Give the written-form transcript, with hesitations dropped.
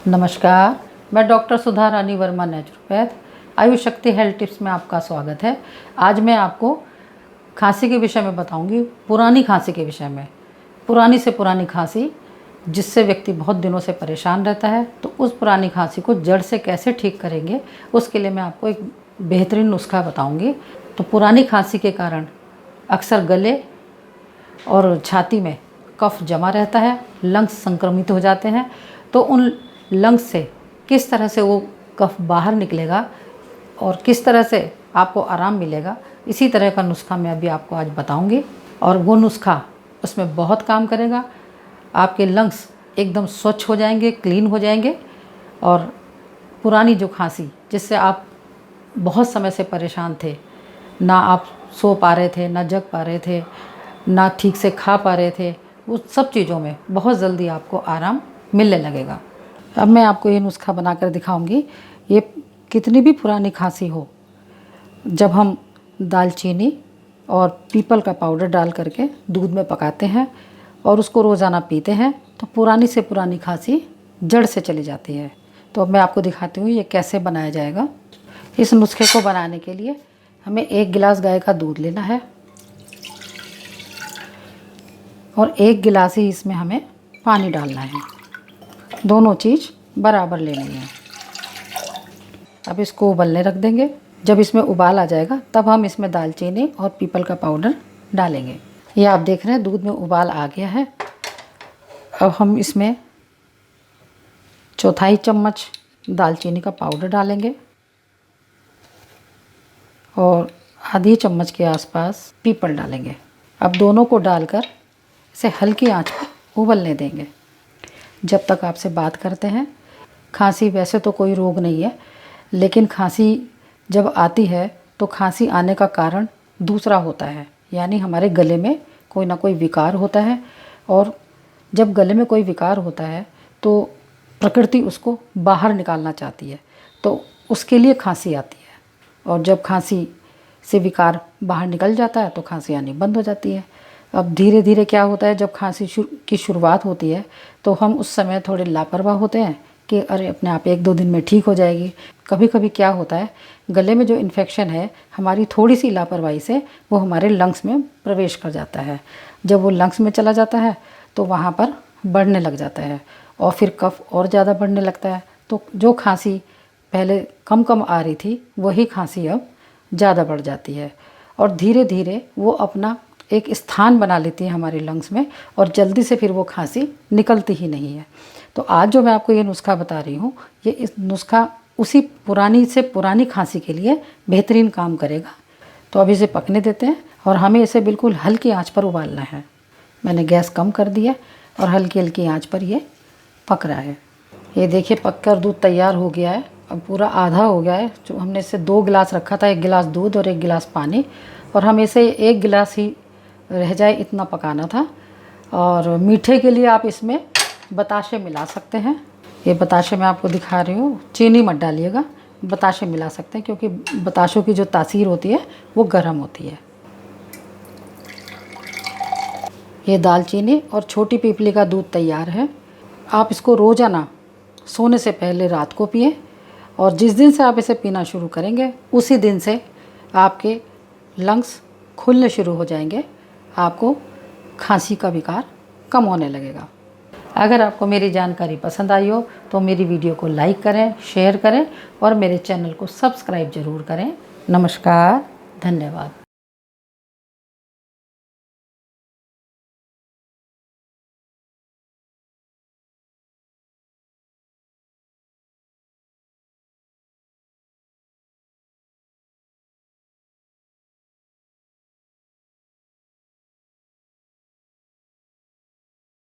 नमस्कार, मैं डॉक्टर सुधा रानी वर्मा, नेचुरोपैथ, आयुष शक्ति हेल्थ टिप्स में आपका स्वागत है। आज मैं आपको खांसी के विषय में बताऊंगी, पुरानी खांसी के विषय में। पुरानी से पुरानी खांसी जिससे व्यक्ति बहुत दिनों से परेशान रहता है, तो उस पुरानी खांसी को जड़ से कैसे ठीक करेंगे, उसके लिए मैं आपको एक बेहतरीन नुस्खा बताऊँगी। तो पुरानी खांसी के कारण अक्सर गले और छाती में कफ जमा रहता है, लंग्स संक्रमित हो जाते हैं। तो उन लंग्स से किस तरह से वो कफ बाहर निकलेगा और किस तरह से आपको आराम मिलेगा, इसी तरह का नुस्खा मैं अभी आपको आज बताऊंगी। और वो नुस्खा उसमें बहुत काम करेगा। आपके लंग्स एकदम स्वच्छ हो जाएंगे, क्लीन हो जाएंगे। और पुरानी जो खांसी जिससे आप बहुत समय से परेशान थे, ना आप सो पा रहे थे, ना जग पा रहे थे, ना ठीक से खा पा रहे थे, वो सब चीज़ों में बहुत जल्दी आपको आराम मिलने लगेगा। अब मैं आपको ये नुस्खा बनाकर दिखाऊंगी। ये कितनी भी पुरानी खांसी हो, जब हम दालचीनी और पीपल का पाउडर डाल करके दूध में पकाते हैं और उसको रोज़ाना पीते हैं, तो पुरानी से पुरानी खांसी जड़ से चली जाती है। तो अब मैं आपको दिखाती हूँ ये कैसे बनाया जाएगा। इस नुस्खे को बनाने के लिए हमें 1 गिलास गाय का दूध लेना है और 1 गिलास ही इसमें हमें पानी डालना है। दोनों चीज़ बराबर लेनी है। अब इसको उबलने रख देंगे। जब इसमें उबाल आ जाएगा तब हम इसमें दालचीनी और पीपल का पाउडर डालेंगे। ये आप देख रहे हैं दूध में उबाल आ गया है। अब हम इसमें 1/4 चम्मच दालचीनी का पाउडर डालेंगे और आधी चम्मच के आसपास पीपल डालेंगे। अब दोनों को डालकर इसे हल्की आंच पर उबलने देंगे जब तक आपसे बात करते हैं। खांसी वैसे तो कोई रोग नहीं है, लेकिन खांसी जब आती है तो खांसी आने का कारण दूसरा होता है, यानी हमारे गले में कोई ना कोई विकार होता है। और जब गले में कोई विकार होता है तो प्रकृति उसको बाहर निकालना चाहती है, तो उसके लिए खांसी आती है। और जब खांसी से विकार बाहर निकल जाता है तो खांसी आनी बंद हो जाती है। अब धीरे धीरे क्या होता है, जब खांसी की शुरुआत होती है तो हम उस समय थोड़े लापरवाह होते हैं कि अरे अपने आप 1-2 दिन में ठीक हो जाएगी। कभी कभी क्या होता है, गले में जो इन्फेक्शन है, हमारी थोड़ी सी लापरवाही से वो हमारे लंग्स में प्रवेश कर जाता है। जब वो लंग्स में चला जाता है तो वहाँ पर बढ़ने लग जाता है और फिर कफ और ज़्यादा बढ़ने लगता है। तो जो खांसी पहले कम कम आ रही थी, वही खांसी अब ज़्यादा बढ़ जाती है और धीरे धीरे वो अपना एक स्थान बना लेती है हमारे लंग्स में और जल्दी से फिर वो खांसी निकलती ही नहीं है। तो आज जो मैं आपको ये नुस्खा बता रही हूँ, ये इस नुस्खा उसी पुरानी से पुरानी खांसी के लिए बेहतरीन काम करेगा। तो अब इसे पकने देते हैं और हमें इसे बिल्कुल हल्की आंच पर उबालना है। मैंने गैस कम कर दिया और हल्की हल्की आंच पर ये पक रहा है। ये देखिए पककर दूध तैयार हो गया है। अब पूरा आधा हो गया है। जो हमने इसे 2 गिलास रखा था, 1 गिलास दूध और 1 गिलास पानी, और हमें इसे 1 गिलास ही रह जाए इतना पकाना था। और मीठे के लिए आप इसमें बताशे मिला सकते हैं। ये बताशे मैं आपको दिखा रही हूँ, चीनी मत डालिएगा, बताशे मिला सकते हैं, क्योंकि बताशों की जो तासीर होती है वो गर्म होती है। ये दालचीनी और छोटी पीपली का दूध तैयार है। आप इसको रोज़ाना सोने से पहले रात को पिएं और जिस दिन से आप इसे पीना शुरू करेंगे उसी दिन से आपके लंग्स खुलने शुरू हो जाएंगे। आपको खांसी का विकार कम होने लगेगा। अगर आपको मेरी जानकारी पसंद आई हो तो मेरी वीडियो को लाइक करें, शेयर करें और मेरे चैनल को सब्सक्राइब ज़रूर करें। नमस्कार, धन्यवाद।